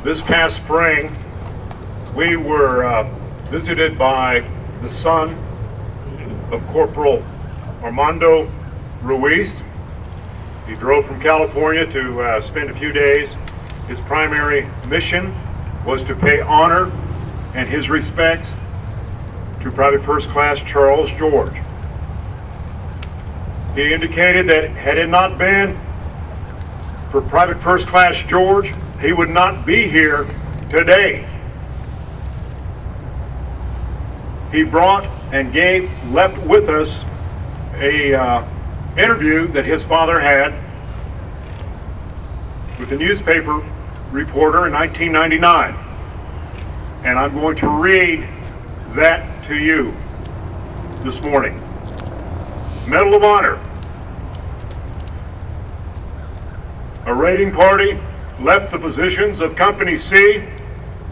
This past spring, we were visited by the son of Corporal Armando Ruiz. He drove from California to spend a few days. His primary mission was to pay honor and his respects to Private First Class Charles George. He indicated that had it not been for Private First Class George, he would not be here today. He brought and left with us a interview that his father had with a newspaper reporter in 1999. And I'm going to read that to you this morning. Medal of Honor. A raiding party left the positions of Company C,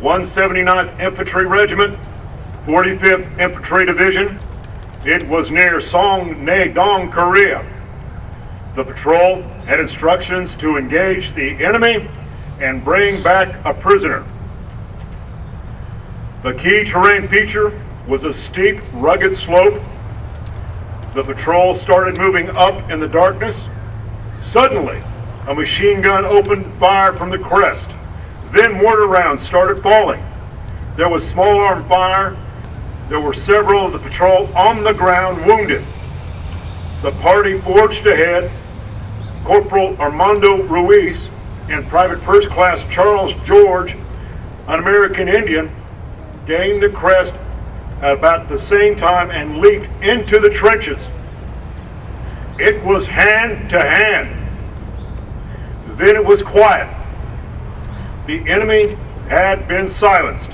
179th Infantry Regiment, 45th Infantry Division. It was near Songnae-dong, Korea. The patrol had instructions to engage the enemy and bring back a prisoner. The key terrain feature was a steep, rugged slope. The patrol started moving up in the darkness. Suddenly, a machine gun opened fire from the crest. Then mortar rounds started falling. There was small arm fire. There were several of the patrol on the ground wounded. The party forged ahead. Corporal Armando Ruiz and Private First Class Charles George, an American Indian, gained the crest at about the same time and leaped into the trenches. It was hand to hand. Then it was quiet. The enemy had been silenced.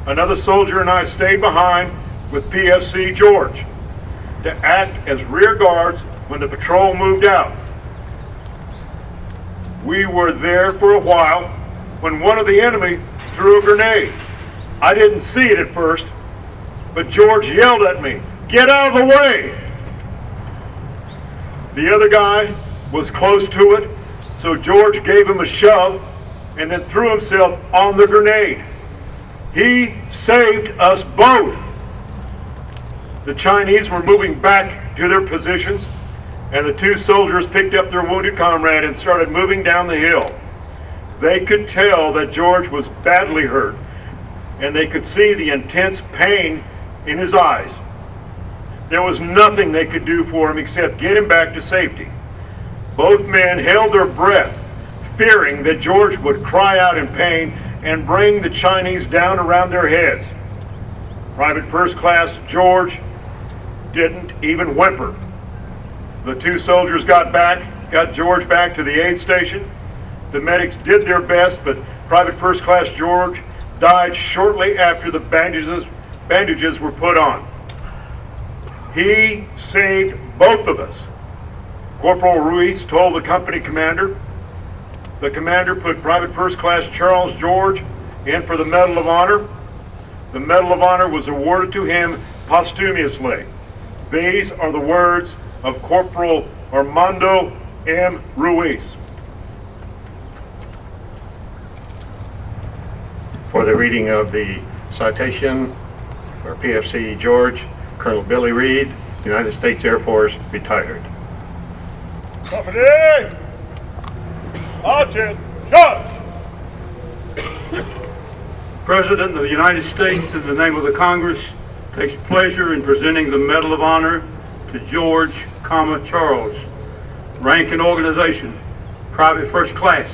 Another soldier and I stayed behind with PFC George to act as rear guards when the patrol moved out. We were there for a while when one of the enemy threw a grenade. I didn't see it at first, but George yelled at me, "Get out of the way!" The other guy was close to it, so George gave him a shove and then threw himself on the grenade. He saved us both. The Chinese were moving back to their positions, and the two soldiers picked up their wounded comrade and started moving down the hill. They could tell that George was badly hurt, and they could see the intense pain in his eyes. There was nothing they could do for him except get him back to safety. Both men held their breath, fearing that George would cry out in pain and bring the Chinese down around their heads. Private First Class George didn't even whimper. The two soldiers got George back to the aid station. The medics did their best, but Private First Class George died shortly after the bandages were put on. He saved both of us. Corporal Ruiz told the company commander. The commander put Private First Class Charles George in for the Medal of Honor. The Medal of Honor was awarded to him posthumously. These are the words of Corporal Armando M. Ruiz. For the reading of the citation for PFC George, Colonel Billy Reed, United States Air Force, retired. Company! Attention! President of the United States, in the name of the Congress, takes pleasure in presenting the Medal of Honor to George, Charles. Rank and organization: Private First Class,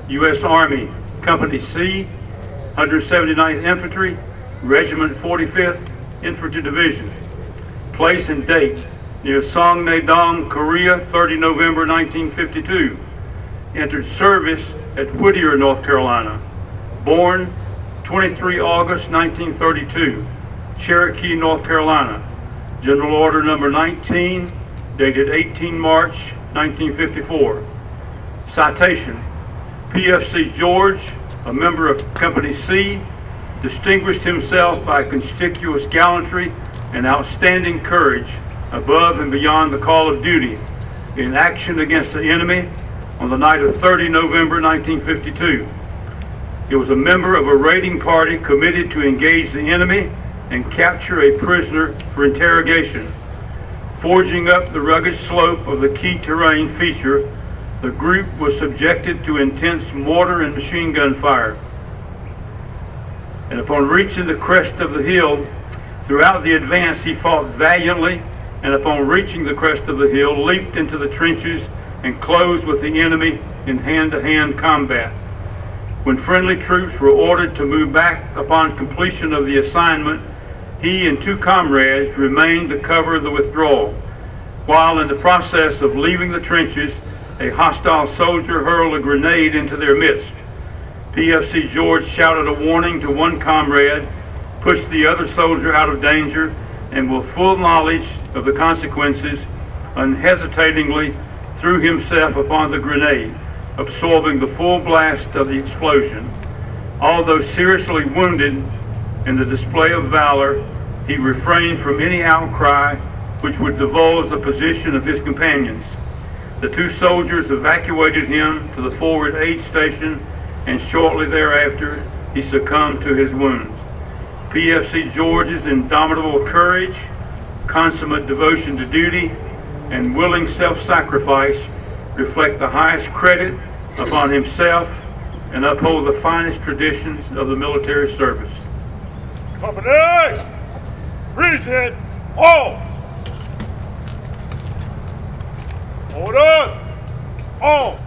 U.S. Army, Company C, 179th Infantry, Regiment 45th Infantry Division. Place and date: near Songnae-dong, Korea, 30 November 1952. Entered service at Whittier, North Carolina. Born 23 August 1932, Cherokee, North Carolina. General Order Number 19, dated 18 March 1954. Citation: PFC George, a member of Company C, distinguished himself by conspicuous gallantry and outstanding courage above and beyond the call of duty in action against the enemy on the night of 30 November 1952. He was a member of a raiding party committed to engage the enemy and capture a prisoner for interrogation. Forging up the rugged slope of the key terrain feature, the group was subjected to intense mortar and machine gun fire. And upon reaching the crest of the hill, throughout the advance he fought valiantly, and upon reaching the crest of the hill, leaped into the trenches and closed with the enemy in hand-to-hand combat. When friendly troops were ordered to move back upon completion of the assignment, he and 2 comrades remained to cover the withdrawal. While in the process of leaving the trenches, a hostile soldier hurled a grenade into their midst. PFC George shouted a warning to one comrade, pushed the other soldier out of danger, and with full knowledge of the consequences, unhesitatingly threw himself upon the grenade, absorbing the full blast of the explosion. Although seriously wounded in the display of valor, he refrained from any outcry which would divulge the position of his companions. The 2 soldiers evacuated him to the forward aid station, and shortly thereafter he succumbed to his wounds. PFC George's indomitable courage, consummate devotion to duty, and willing self-sacrifice reflect the highest credit upon himself and uphold the finest traditions of the military service. Company! Reset! All! Order! All!